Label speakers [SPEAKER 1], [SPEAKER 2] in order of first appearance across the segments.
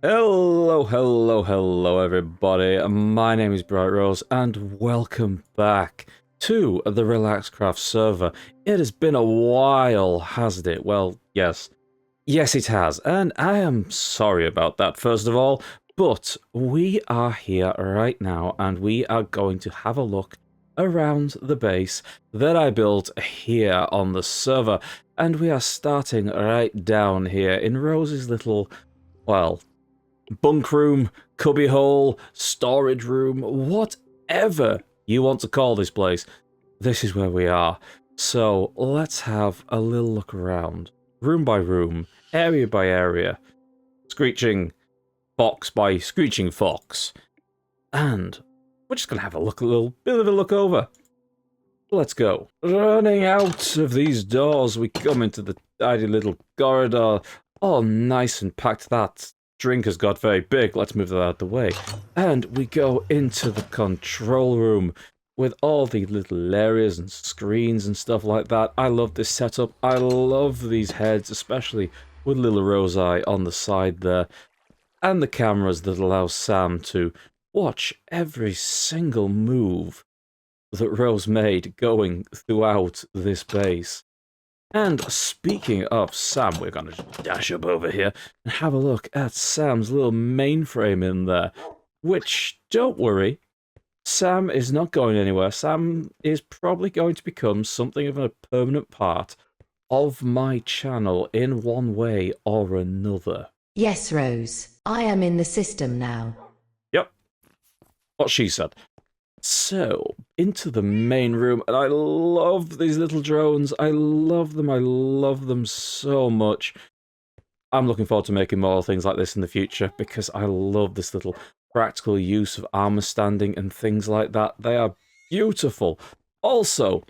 [SPEAKER 1] Hello, everybody. My name is Bright Rose, and welcome back to the RelaxedCraft server. It has been a while, hasn't it? Well, yes. Yes, it has, and I am sorry about that, first of all, but we are here right now, and we are going to have a look around the base that I built here on the server, and we are starting right down here in Rose's little, well, bunk room, cubby hole, storage room, whatever you want to call this place, this is where we are. So let's have a little look around, room by room, area by area, screeching fox by screeching fox, and we're just gonna have a little bit of a look over. Let's go. Running out of these doors, we come into the tidy little corridor, all nice and packed. That drink has got very big. Let's move that out of the way. And we go into the control room with all the little areas and screens and stuff like that. I love this setup. I love these heads, especially with little Rose Eye on the side there. And the cameras that allow Sam to watch every single move that Rose made going throughout this base. And speaking of Sam, we're going to dash up over here and have a look at Sam's little mainframe in there. Which, don't worry, Sam is not going anywhere. Sam is probably going to become something of a permanent part of my channel in one way or another.
[SPEAKER 2] Yes, Rose. I am in the system now.
[SPEAKER 1] Yep. What she said. So, into the main room, and I love these little drones. I love them so much. I'm looking forward to making more things like this in the future, because I love this little practical use of armor standing and things like that. They are beautiful. Also,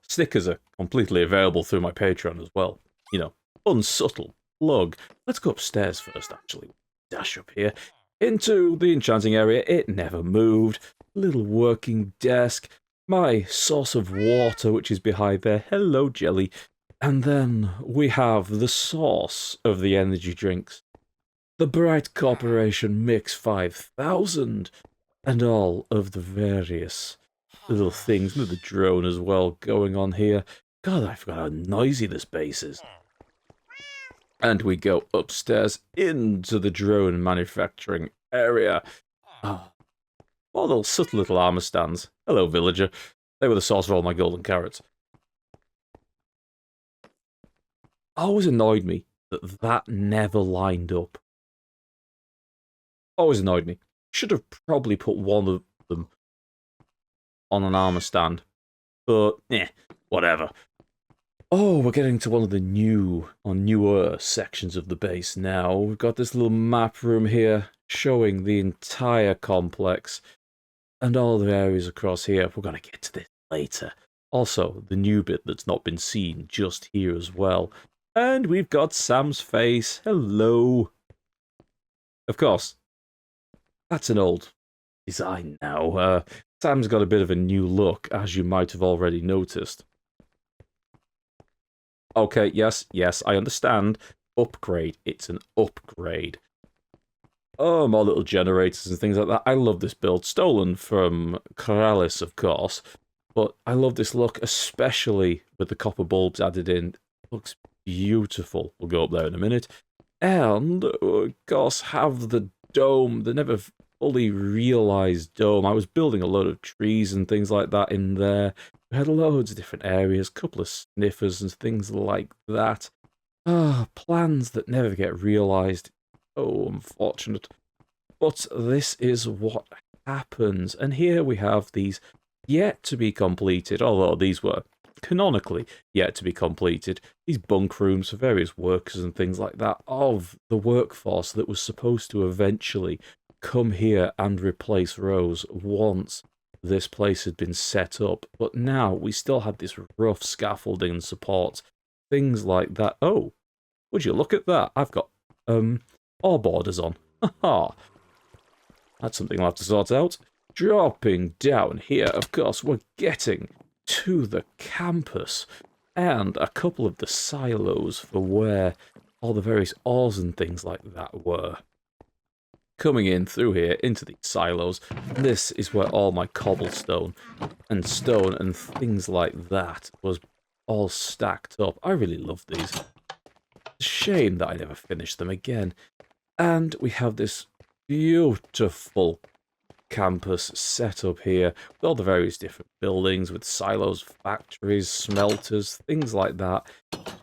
[SPEAKER 1] stickers are completely available through my Patreon as well. You know, unsubtle plug. Let's go upstairs first, actually. Dash up here. Into the enchanting area, it never moved. Little working desk. My source of water, which is behind there. Hello, Jelly. And then we have the source of the energy drinks. The Bright Corporation Mix 5000. And all of the various little things. With the drone as well going on here. God, I forgot how noisy this base is. And we go upstairs into the drone manufacturing area. Oh, all those subtle little armor stands. Hello, villager. They were the source of all my golden carrots. Always annoyed me that that never lined up. Always annoyed me. Should have probably put one of them on an armor stand. But, whatever. Oh, we're getting to one of the newer sections of the base now. We've got this little map room here showing the entire complex and all the areas across here. We're going to get to this later. Also, the new bit that's not been seen just here as well. And we've got Sam's face. Hello. Of course, that's an old design now. Sam's got a bit of a new look, as you might have already noticed. Okay, yes, I understand. Upgrade. It's an upgrade. Oh, more little generators and things like that. I love this build. Stolen from Corralis, of course. But I love this look, especially with the copper bulbs added in. It looks beautiful. We'll go up there in a minute. And, of course, have the dome. The never fully realised dome. I was building a load of trees and things like that in there. We had loads of different areas, a couple of sniffers and things like that. Ah, plans that never get realised. Oh, unfortunate. But this is what happens. And here we have these yet to be completed, although these were canonically yet to be completed. These bunk rooms for various workers and things like that of the workforce that was supposed to eventually come here and replace Rose once this place had been set up. But now we still had this rough scaffolding and support, things like that. Oh, would you look at that? I've got ore borders on. Haha. That's something I'll have to sort out. Dropping down here, of course, we're getting to the campus and a couple of the silos for where all the various ores and things like that were. Coming in through here into these silos, this is where all my cobblestone and stone and things like that was all stacked up. I really love these. Shame that I never finished them again. And we have this beautiful campus set up here with all the various different buildings with silos, factories, smelters, things like that,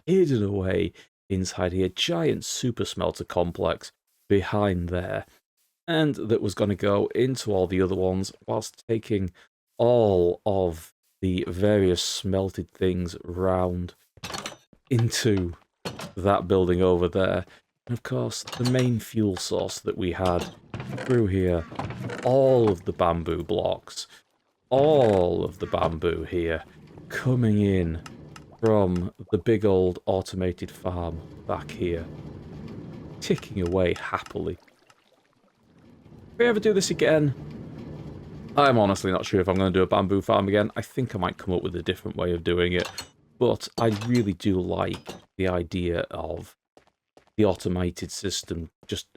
[SPEAKER 1] hidden away inside here. Giant super smelter complex behind there. And that was going to go into all the other ones whilst taking all of the various smelted things round into that building over there. And of course, the main fuel source that we had through here, all of the bamboo blocks, all of the bamboo here, coming in from the big old automated farm back here, ticking away happily. If we ever do this again, I'm honestly not sure if I'm going to do a bamboo farm again. I think I might come up with a different way of doing it, but I really do like the idea of the automated system just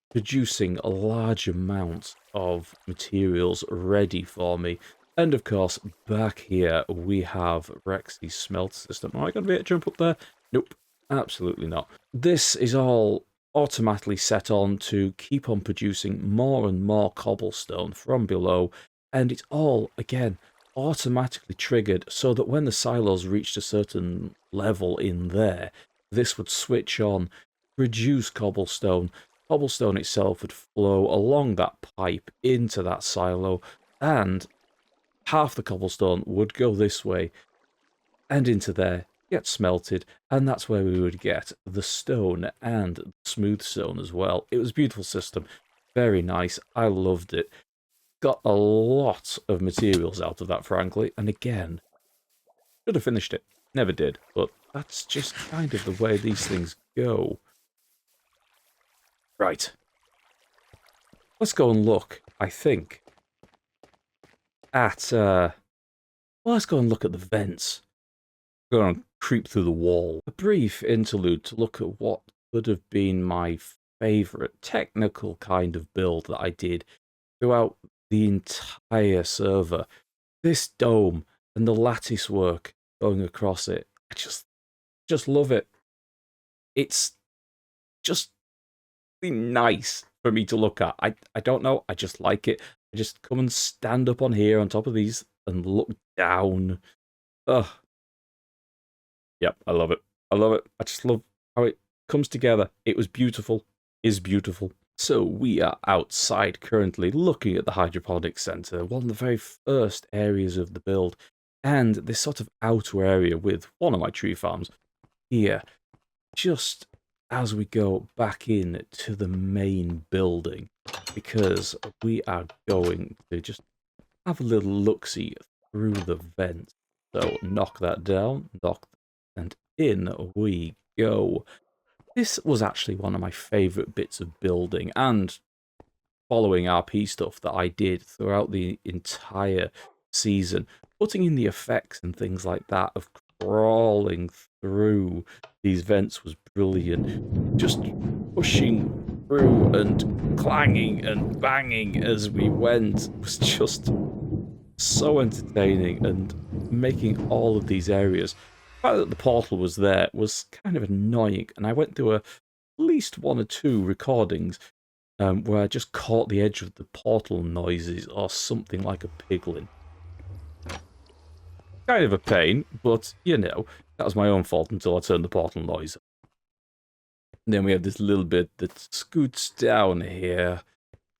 [SPEAKER 1] producing a large amount of materials ready for me. And of course, back here we have Rexy's smelter system. Am I going to be able to jump up there? Nope, absolutely not. This is all automatically set on to keep on producing more and more cobblestone from below, and it's all, again, automatically triggered so that when the silos reached a certain level in there, this would switch on, produce cobblestone. Cobblestone itself would flow along that pipe into that silo, and half the cobblestone would go this way and into there, get smelted, and that's where we would get the stone and smooth stone as well. It was a beautiful system, very nice. I loved it. Got a lot of materials out of that, frankly, and again, should have finished it. Never did, but that's just kind of the way these things go. Right. Let's go and look, I think, at, well, let's go and look at the vents. Go and creep through the wall. A brief interlude to look at what could have been my favourite technical kind of build that I did throughout the entire server. This dome and the lattice work going across it, I just love it. It's just really nice for me to look at. I don't know, I just like it. I just come and stand up on here on top of these and look down. Ugh. Yep, I love it. I love it. I just love how it comes together. It was beautiful. Is beautiful. So we are outside currently looking at the hydroponics center, one of the very first areas of the build, and this sort of outer area with one of my tree farms here, just as we go back in to the main building, because we are going to just have a little look-see through the vents. So knock that down, and in we go. This was actually one of my favourite bits of building and following RP stuff that I did throughout the entire season. Putting in the effects and things like that of crawling through these vents was brilliant. Just pushing through and clanging and banging as we went was just so entertaining, and making all of these areas. The fact that the portal was there was kind of annoying, and I went through at least one or two recordings where I just caught the edge of the portal noises or something like a piglin. Kind of a pain, but you know, that was my own fault until I turned the portal noise on. And then we have this little bit that scoots down here,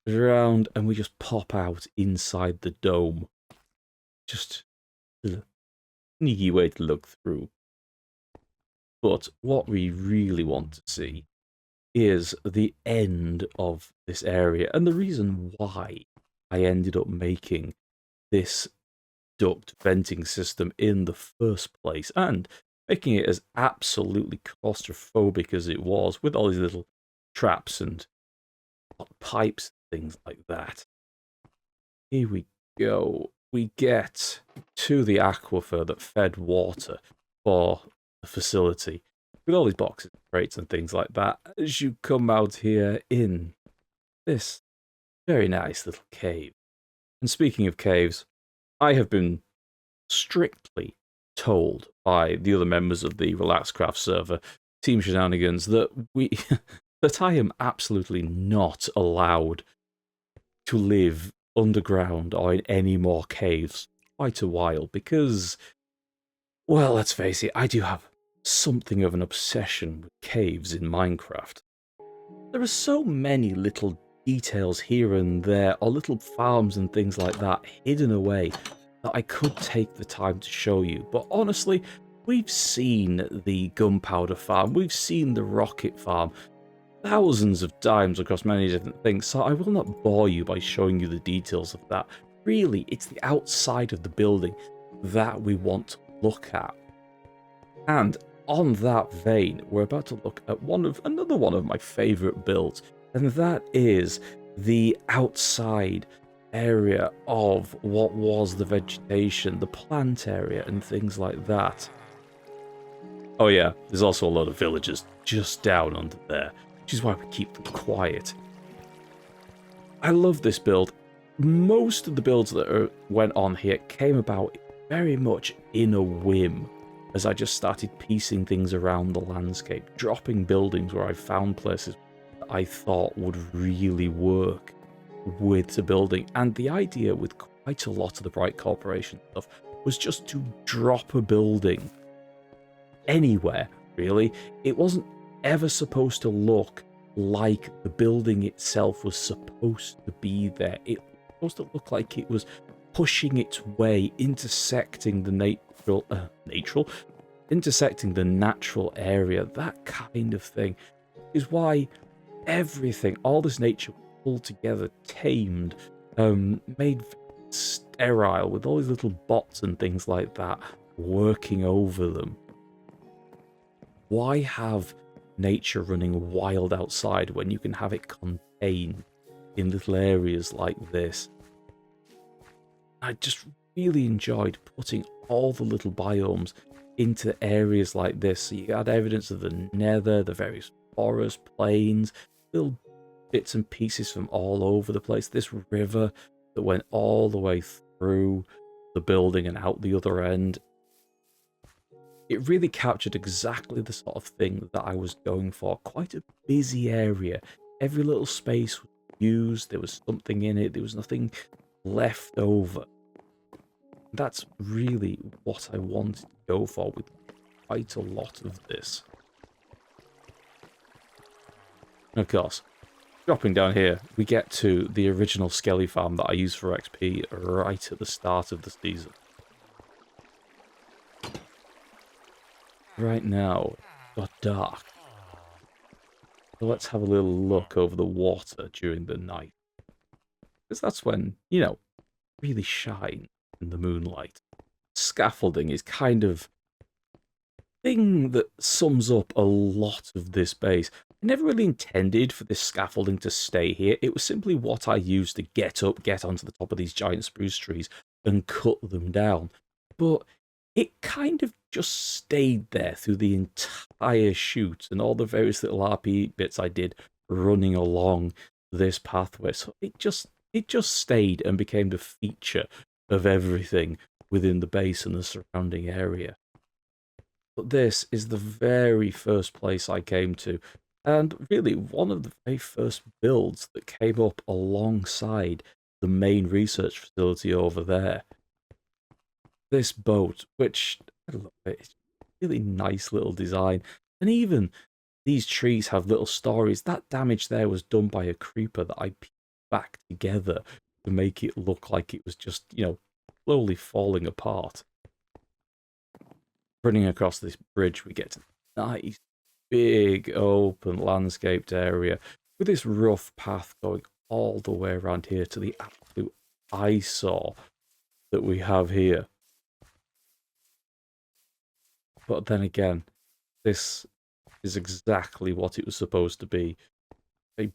[SPEAKER 1] around, and we just pop out inside the dome. Just a sneaky way to look through. But what we really want to see is the end of this area, and the reason why I ended up making this duct venting system in the first place, and making it as absolutely claustrophobic as it was, with all these little traps and pipes and things like that. Here we go. We get to the aquifer that fed water for the facility. with all these boxes, crates, and things like that, as you come out here in this very nice little cave. And speaking of caves, I have been strictly told by the other members of the RelaxedCraft server, Team Shenanigans, that that I am absolutely not allowed to live underground or in any more caves for quite a while because, well, let's face it, I do have something of an obsession with caves in Minecraft. There are so many little details here and there, or little farms and things like that hidden away that I could take the time to show you. But honestly, we've seen the gunpowder farm, we've seen the rocket farm thousands of times across many different things, so I will not bore you by showing you the details of that. Really, it's the outside of the building that we want to look at. And on that vein, we're about to look at another one of my favourite builds, and that is the outside area of what was the vegetation, the plant area, and things like that. Oh yeah, there's also a lot of villagers just down under there, which is why we keep them quiet. I love this build. Most of the builds that went on here came about very much in a whim, as I just started piecing things around the landscape, dropping buildings where I found places that I thought would really work with the building. And the idea with quite a lot of the Bright Corporation stuff was just to drop a building anywhere, really. It wasn't ever supposed to look like the building itself was supposed to be there. It was supposed to look like it was pushing its way, intersecting the intersecting the natural area, that kind of thing. Is why everything, all this nature pulled together, tamed, made sterile with all these little bots and things like that working over them. Why have nature running wild outside when you can have it contained in little areas like this? I just really enjoyed putting all the little biomes into areas like this. So you had evidence of the nether, the various forest plains, little bits and pieces from all over the place. This river that went all the way through the building and out the other end. It really captured exactly the sort of thing that I was going for. Quite a busy area. Every little space was used. There was something in it. There was nothing left over. That's really what I wanted to go for with quite a lot of this. And of course, dropping down here, we get to the original Skelly farm that I used for XP right at the start of the season. Right now, it's got dark. So let's have a little look over the water during the night. Because that's when, you know, really shine in the moonlight. Scaffolding is kind of thing that sums up a lot of this base. I never really intended for this scaffolding to stay here. It was simply what I used to get onto the top of these giant spruce trees and cut them down. But it kind of just stayed there through the entire shoot and all the various little RP bits I did running along this pathway. So it just stayed and became the feature of everything within the base and the surrounding area. But this is the very first place I came to, and really one of the very first builds that came up alongside the main research facility over there. This boat, which I love it, it's a really nice little design, and even these trees have little stories. That damage there was done by a creeper that I pieced back together to make it look like it was just, you know, slowly falling apart. Running across this bridge, we get to a nice, big, open, landscaped area with this rough path going all the way around here to the absolute eyesore that we have here. But then again, this is exactly what it was supposed to be. A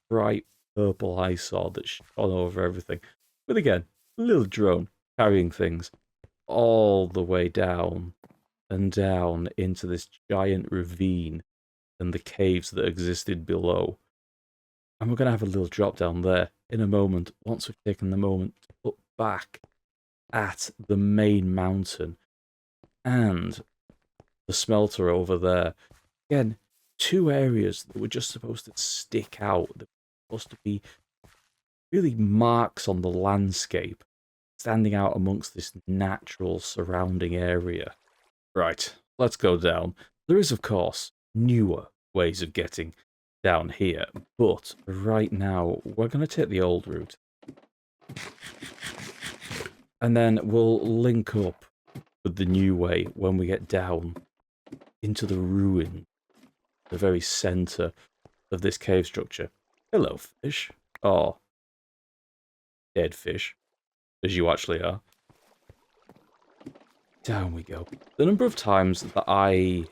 [SPEAKER 1] bright purple eyesore that shone over everything. But again, a little drone carrying things all the way down and down into this giant ravine and the caves that existed below. And we're going to have a little drop down there in a moment, once we've taken the moment to look back at the main mountain and the smelter over there. Again, two areas that were just supposed to stick out, that were supposed to be really marks on the landscape, standing out amongst this natural surrounding area. Right, let's go down. There is, of course, newer ways of getting down here, but right now we're going to take the old route. And then we'll link up with the new way when we get down into the ruin, the very centre of this cave structure. Hello, fish. Oh, dead fish, as you actually are. Down we go. The number of times that I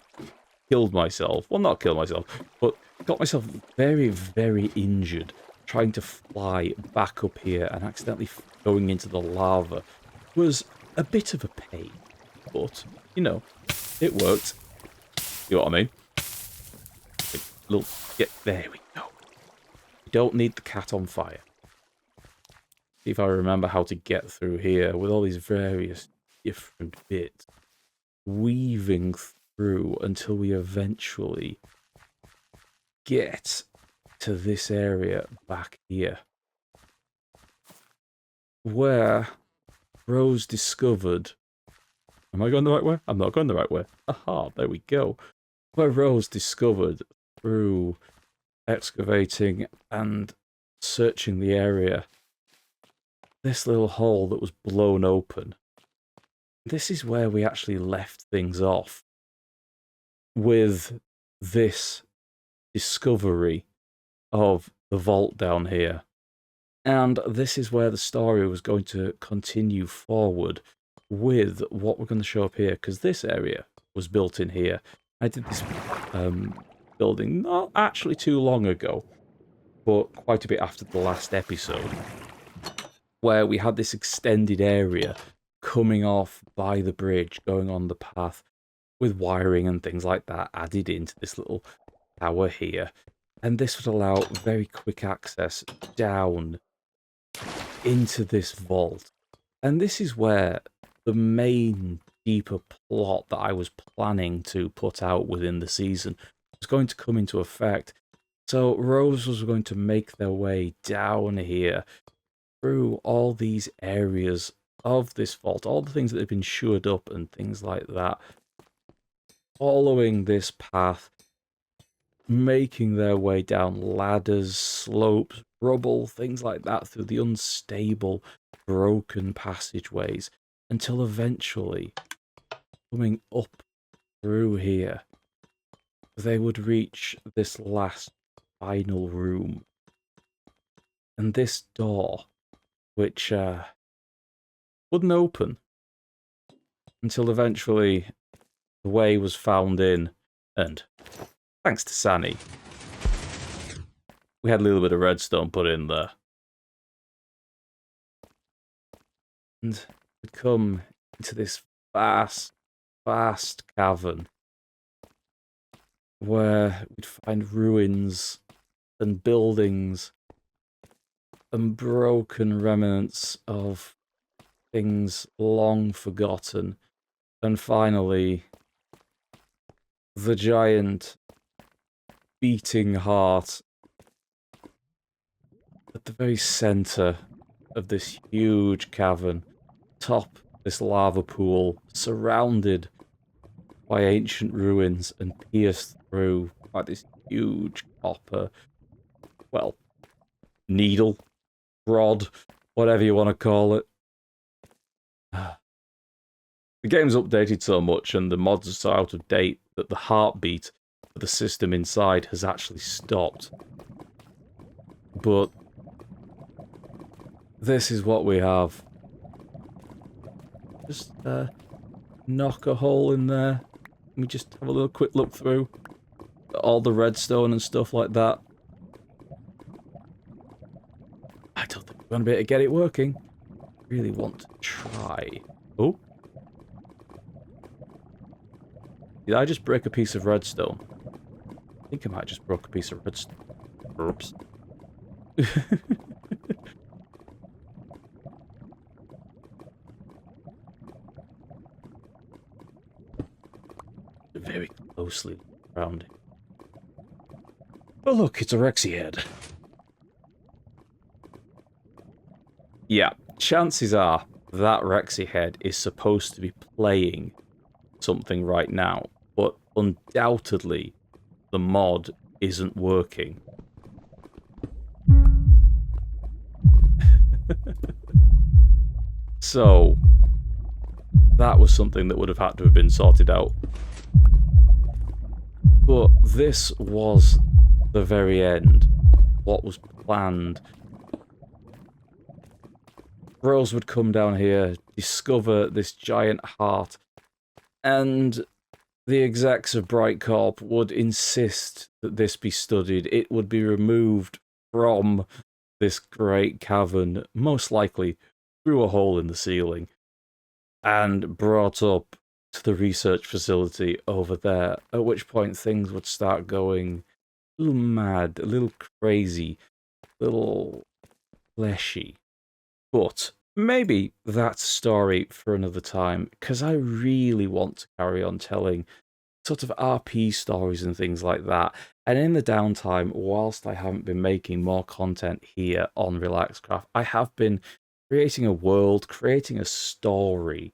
[SPEAKER 1] killed myself, well, not killed myself, but got myself very, very injured trying to fly back up here and accidentally going into the lava was a bit of a pain. But, you know, it worked. You know what I mean? There we go. You don't need the cat on fire. See if I remember how to get through here with all these various different bits. Weaving through until we eventually get to this area back here. Where Rose discovered... Am I going the right way? I'm not going the right way. Aha, there we go. Where Rose discovered through excavating and searching the area this little hole that was blown open. This is where we actually left things off with this discovery of the vault down here. And this is where the story was going to continue forward with what we're going to show up here, because this area was built in here. I did this building not actually too long ago, but quite a bit after the last episode, where we had this extended area coming off by the bridge, going on the path, with wiring and things like that added into this little tower here. And this would allow very quick access down into this vault. And this is where the main deeper plot that I was planning to put out within the season was going to come into effect. So Rose was going to make their way down here through all these areas of this vault, all the things that have been shored up and things like that, following this path, making their way down ladders, slopes, rubble, things like that, through the unstable, broken passageways, until eventually, coming up through here, they would reach this last final room. And this door, which wouldn't open until eventually the way was found in, and thanks to Sani, we had a little bit of redstone put in there. And we'd come into this vast, vast cavern where we'd find ruins and buildings and broken remnants of things long forgotten. And finally, the giant beating heart at the very centre of this huge cavern, top this lava pool, surrounded by ancient ruins and pierced through by this huge copper, well, needle, rod, whatever you want to call it. The game's updated so much and the mods are so out of date that the heartbeat of the system inside has actually stopped. But this is what we have. Just knock a hole in there. Let me just have a little quick look through all the redstone and stuff like that. I don't think we're going to be able to get it working. Really want to try. Oh. Did I just break a piece of redstone? I think I might just broke a piece of redstone. Oops. Very closely around it. Oh look, it's a Rexy head. Yeah, chances are that Rexy head is supposed to be playing something right now, but undoubtedly the mod isn't working. So that was something that would have had to have been sorted out. But this was the very end. What was planned. Rose would come down here, discover this giant heart, and the execs of Bright Corp would insist that this be studied. It would be removed from this great cavern, most likely through a hole in the ceiling, and brought up to the research facility over there, at which point things would start going a little mad, a little crazy, a little fleshy. But maybe that's a story for another time, because I really want to carry on telling sort of RP stories and things like that. And in the downtime, whilst I haven't been making more content here on RelaxedCraft, I have been creating a world, creating a story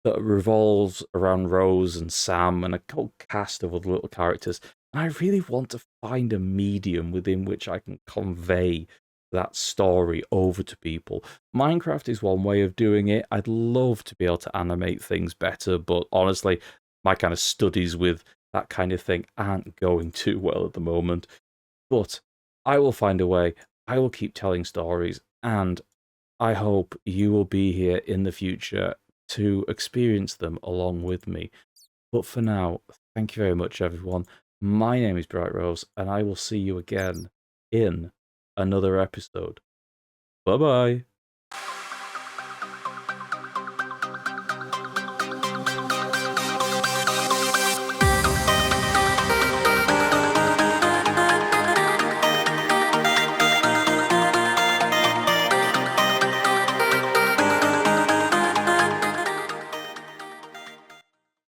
[SPEAKER 1] that revolves around Rose and Sam and a whole cast of other little characters. And I really want to find a medium within which I can convey that story over to people. Minecraft is one way of doing it. I'd love to be able to animate things better, but honestly, my kind of studies with that kind of thing aren't going too well at the moment. But I will find a way. I will keep telling stories, and I hope you will be here in the future to experience them along with me. But for now, thank you very much, everyone. My name is Bright Rose, and I will see you again in another episode. Bye bye.